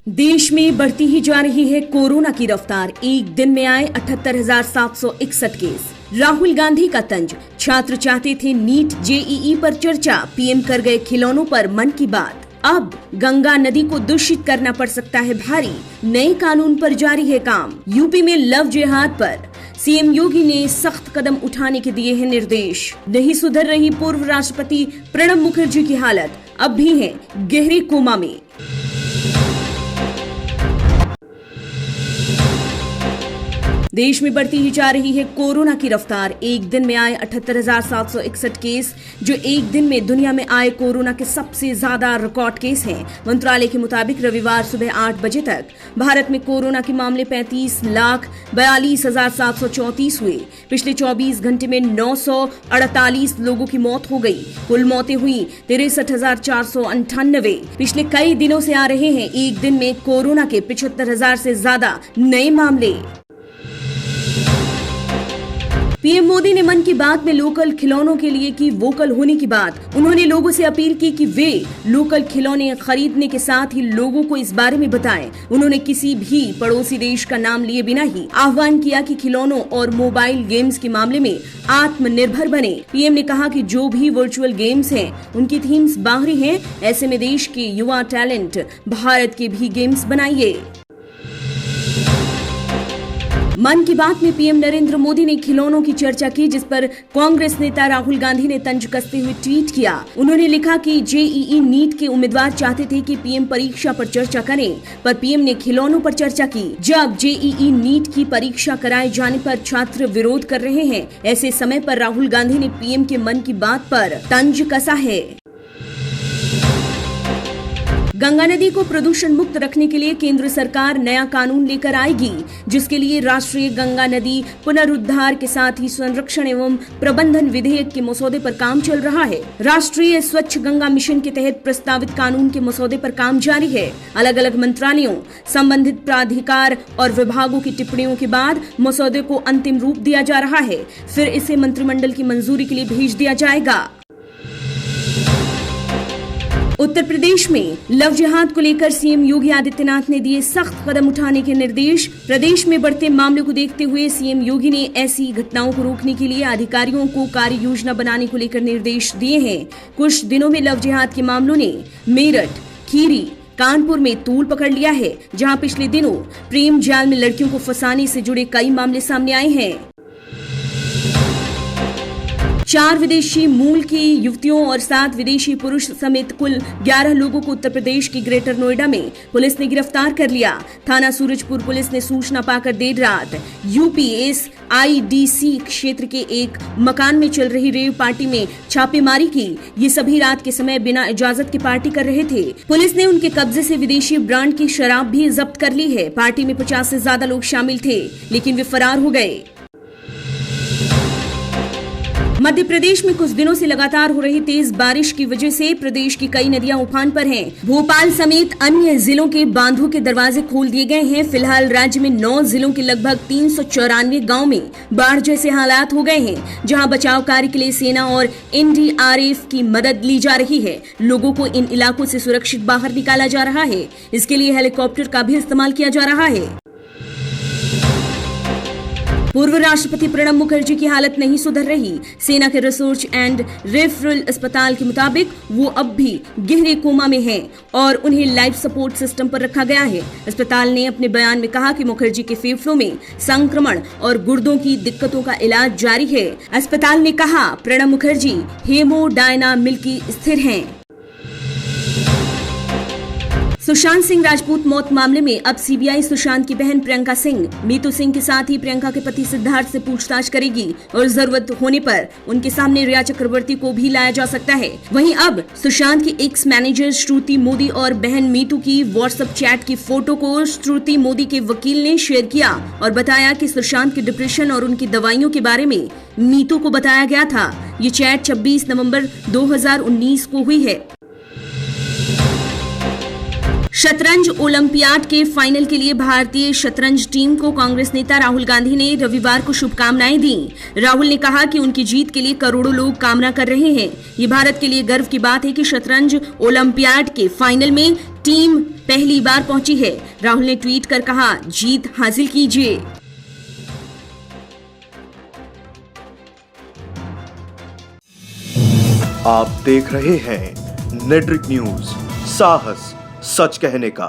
देश में बढ़ती ही जा रही है कोरोना की रफ्तार। एक दिन में आए 78,761 केस। राहुल गांधी का तंज, छात्र चाहते थे नीट जेईई पर चर्चा, पीएम कर गए खिलौनों पर मन की बात। अब गंगा नदी को दूषित करना पड़ सकता है भारी, नए कानून पर जारी है काम। यूपी में लव जिहाद पर सीएम योगी ने सख्त कदम उठाने के दिए हैं निर्देश। नहीं सुधर रही पूर्व राष्ट्रपति प्रणब मुखर्जी की हालत, अब भी है गहरे कोमा में। देश में बढ़ती ही जा रही है कोरोना की रफ्तार। एक दिन में आए 78,761 केस, जो एक दिन में दुनिया में आए कोरोना के सबसे ज्यादा रिकॉर्ड केस हैं। मंत्रालय के मुताबिक रविवार सुबह 8 बजे तक भारत में कोरोना के मामले 35,42,734 हुए। पिछले 24 घंटे में 948 लोगों की मौत हो गई। कुल मौतें हुई 63,498। पिछले कई दिनों से आ रहे हैं एक दिन में कोरोना के 75,000 से ज्यादा नए मामले। पीएम मोदी ने मन की बात में लोकल खिलौनों के लिए की वोकल होने की बात। उन्होंने लोगों से अपील की कि वे लोकल खिलौने खरीदने के साथ ही लोगों को इस बारे में बताएं। उन्होंने किसी भी पड़ोसी देश का नाम लिए बिना ही आह्वान किया कि खिलौनों और मोबाइल गेम्स के मामले में आत्मनिर्भर बने। पीएम ने कहा कि जो भी वर्चुअल गेम्स हैं, उनकी थीम्स बाहरी हैं। ऐसे में देश के युवा टैलेंट भारत के भी गेम्स बनाइए। मन की बात में पीएम नरेंद्र मोदी ने खिलौनों की चर्चा की, जिस पर कांग्रेस नेता राहुल गांधी ने तंज कसते हुए ट्वीट किया। उन्होंने लिखा कि जेईई नीट के उम्मीदवार चाहते थे कि पीएम परीक्षा पर चर्चा करें, पर पीएम ने खिलौनों पर चर्चा की। जब जेईई नीट की परीक्षा कराए जाने पर छात्र विरोध कर रहे हैं, ऐसे समय पर राहुल गांधी ने पीएम के मन की बात पर तंज कसा है। गंगा नदी को प्रदूषण मुक्त रखने के लिए केंद्र सरकार नया कानून लेकर आएगी, जिसके लिए राष्ट्रीय गंगा नदी पुनरुद्धार के साथ ही संरक्षण एवं प्रबंधन विधेयक के मसौदे पर काम चल रहा है। राष्ट्रीय स्वच्छ गंगा मिशन के तहत प्रस्तावित कानून के मसौदे पर काम जारी है। अलग अलग मंत्रालयों, संबंधित प्राधिकार और विभागों की टिप्पणियों के बाद मसौदे को अंतिम रूप दिया जा रहा है। फिर इसे मंत्रिमंडल की मंजूरी के लिए भेज दिया जाएगा। उत्तर प्रदेश में लव जिहाद को लेकर सीएम योगी आदित्यनाथ ने दिए सख्त कदम उठाने के निर्देश। प्रदेश में बढ़ते मामले को देखते हुए सीएम योगी ने ऐसी घटनाओं को रोकने के लिए अधिकारियों को कार्य योजना बनाने को लेकर निर्देश दिए हैं। कुछ दिनों में लव जिहाद के मामलों ने मेरठ, खीरी, कानपुर में तूल पकड़ लिया है, जहां पिछले दिनों प्रेम जाल में लड़कियों को फंसाने से जुड़े कई मामले सामने आए हैं। 4 विदेशी मूल की युवतियों और 7 विदेशी पुरुष समेत कुल 11 लोगों को उत्तर प्रदेश की ग्रेटर नोएडा में पुलिस ने गिरफ्तार कर लिया। थाना सूरजपुर पुलिस ने सूचना पाकर देर रात यूपीएसआईडीसी क्षेत्र के एक मकान में चल रही रेव पार्टी में छापेमारी की। ये सभी रात के समय बिना इजाजत के पार्टी कर रहे थे। पुलिस ने उनके कब्जे से विदेशी ब्रांड की शराब भी जब्त कर ली है। पार्टी में 50 से ज्यादा लोग शामिल थे, लेकिन वे फरार हो गए। मध्य प्रदेश में कुछ दिनों से लगातार हो रही तेज बारिश की वजह से प्रदेश की कई नदियां उफान पर हैं। भोपाल समेत अन्य जिलों के बांधों के दरवाजे खोल दिए गए हैं। फिलहाल राज्य में 9 जिलों के लगभग 394 गांव में बाढ़ जैसे हालात हो गए हैं, जहां बचाव कार्य के लिए सेना और एनडीआरएफ की मदद ली जा रही है। लोगों को इन इलाकों से सुरक्षित बाहर निकाला जा रहा है। इसके लिए हेलीकॉप्टर का भी इस्तेमाल किया जा रहा है। पूर्व राष्ट्रपति प्रणब मुखर्जी की हालत नहीं सुधर रही। सेना के रिसर्च एंड रेफरल अस्पताल के मुताबिक वो अब भी गहरे कोमा में हैं और उन्हें लाइफ सपोर्ट सिस्टम पर रखा गया है। अस्पताल ने अपने बयान में कहा कि मुखर्जी के फेफड़ों में संक्रमण और गुर्दों की दिक्कतों का इलाज जारी है। अस्पताल ने कहा प्रणब मुखर्जी हेमोडायनामिक स्थिर हैं। सुशांत सिंह राजपूत मौत मामले में अब सीबीआई सुशांत की बहन प्रियंका सिंह, मीतू सिंह के साथ ही प्रियंका के पति सिद्धार्थ से पूछताछ करेगी और जरूरत होने पर उनके सामने रिया चक्रवर्ती को भी लाया जा सकता है। वहीं अब सुशांत की एक्स मैनेजर श्रुति मोदी और बहन मीतू की व्हाट्सएप चैट की फोटो को श्रुति मोदी के वकील ने शेयर किया और बताया कि सुशांत के डिप्रेशन और उनकी दवाइयों के बारे में मीतू को बताया गया था। ये चैट 26 नवंबर 2019 को हुई है। शतरंज ओलंपियाड के फाइनल के लिए भारतीय शतरंज टीम को कांग्रेस नेता राहुल गांधी ने रविवार को शुभकामनाएं दी। राहुल ने कहा कि उनकी जीत के लिए करोड़ों लोग कामना कर रहे हैं। ये भारत के लिए गर्व की बात है कि शतरंज ओलंपियाड के फाइनल में टीम पहली बार पहुंची है। राहुल ने ट्वीट कर कहा, जीत हासिल कीजिए। आप देख रहे हैं नेटरिक न्यूज, साहस सच कहने का।